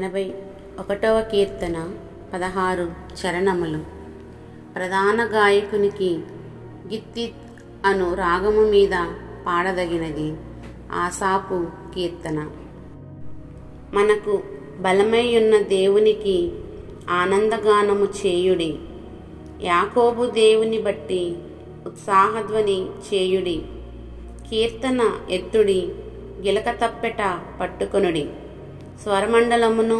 81వ కీర్తన 16 చరణములు. ప్రధాన గాయకునికి గిత్తిత్ అను రాగము మీద పాడదగినది. ఆసాపు కీర్తన. మనకు బలమైయున్న దేవునికి ఆనందగానము చేయుడి, యాకోబు దేవుని బట్టి ఉత్సాహధ్వని చేయుడి. కీర్తన ఎత్తుడి, గిలక తప్పెట పట్టుకొనుడి. స్వరమండలమును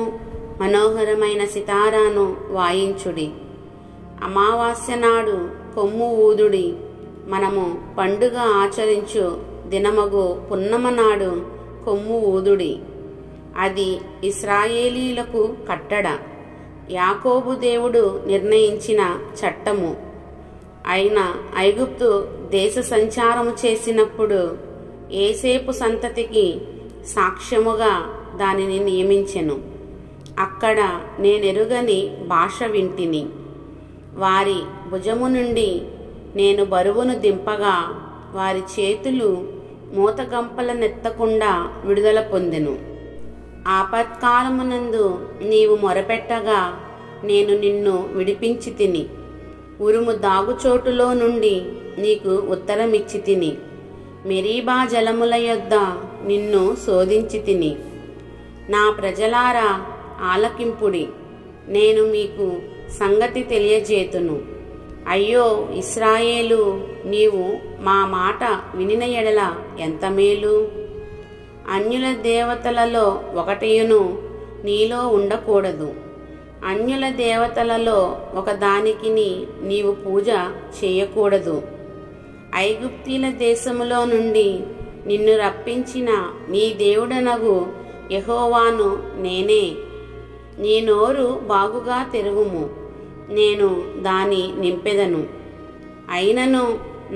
మనోహరమైన సితారాను వాయించుడి. అమావాస్య నాడు కొమ్ము ఊదుడి. మనము పండుగ ఆచరించు దినమగు పున్నమ నాడు కొమ్ము ఊదుడి. అది ఇశ్రాయేలీలకు కట్టడ, యాకోబు దేవుడు నిర్ణయించిన చట్టము. అయిన ఐగుప్తు దేశ సంచారము చేసినప్పుడు ఏసేపు సంతతికి సాక్ష్యముగా దానిని నియమించెను. అక్కడ నేనెరుగని భాష వింటిని. వారి భుజము నుండి నేను బరువును దింపగా వారి చేతులు మూతగంపలనెత్తకుండా విడుదల పొందెను. ఆపత్కాలమునందు నీవు మొరపెట్టగా నేను నిన్ను విడిపించి తిని, ఉరుము దాగుచోటులో నుండి నీకు ఉత్తరమిచ్చి తిని. మెరీబా జలముల యొద్ద నిన్ను శోధించి తిని. నా ప్రజలారా ఆలకింపుడి, నేను మీకు సంగతి తెలియజేతును. అయ్యో ఇశ్రాయేలు, నీవు మా మాట వినిన ఎడల ఎంత మేలు. అన్యుల దేవతలలో ఒకటియును నీలో ఉండకూడదు. అన్యుల దేవతలలో ఒకదానికి నీవు పూజ చేయకూడదు. ఐగుప్తీల దేశములో నుండి నిన్ను రప్పించిన నీ దేవుడనగు యెహోవాను నేనే. నీ నోరు బాగుగా తెరువుము, నేను దాని నింపెదను. అయినను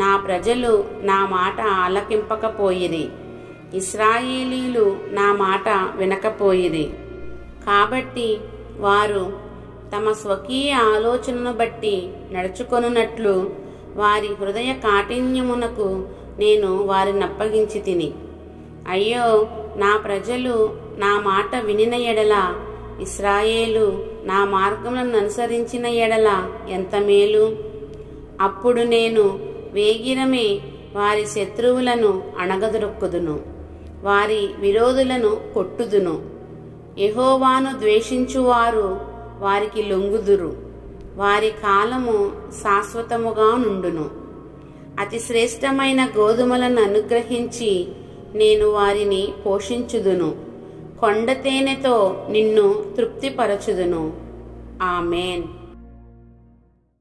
నా ప్రజలు నా మాట ఆలకింపకపోయిరి, ఇశ్రాయేలీలు నా మాట వినకపోయిరి. కాబట్టి వారు తమ స్వకీయ ఆలోచనను బట్టి నడుచుకొనున్నట్లు వారి హృదయ కాఠిన్యమునకు నేను వారిని అప్పగించి తిని. అయ్యో నా ప్రజలు నా మాట వినిన ఎడల, ఇశ్రాయేలు నా మార్గములను అనుసరించిన ఎడల ఎంత మేలు. అప్పుడు నేను వేగిరమే వారి శత్రువులను అణగదొరుక్కుదును, వారి విరోధులను కొట్టుదును. యెహోవాను ద్వేషించువారు వారికి లొంగుదురు, వారి కాలము శాశ్వతముగా నుండును. అతి శ్రేష్టమైన గోధుమలను అనుగ్రహించి నేను వారిని పోషించుదును. కొండ తేనెతో నిన్ను తృప్తిపరచుదును. ఆమేన్.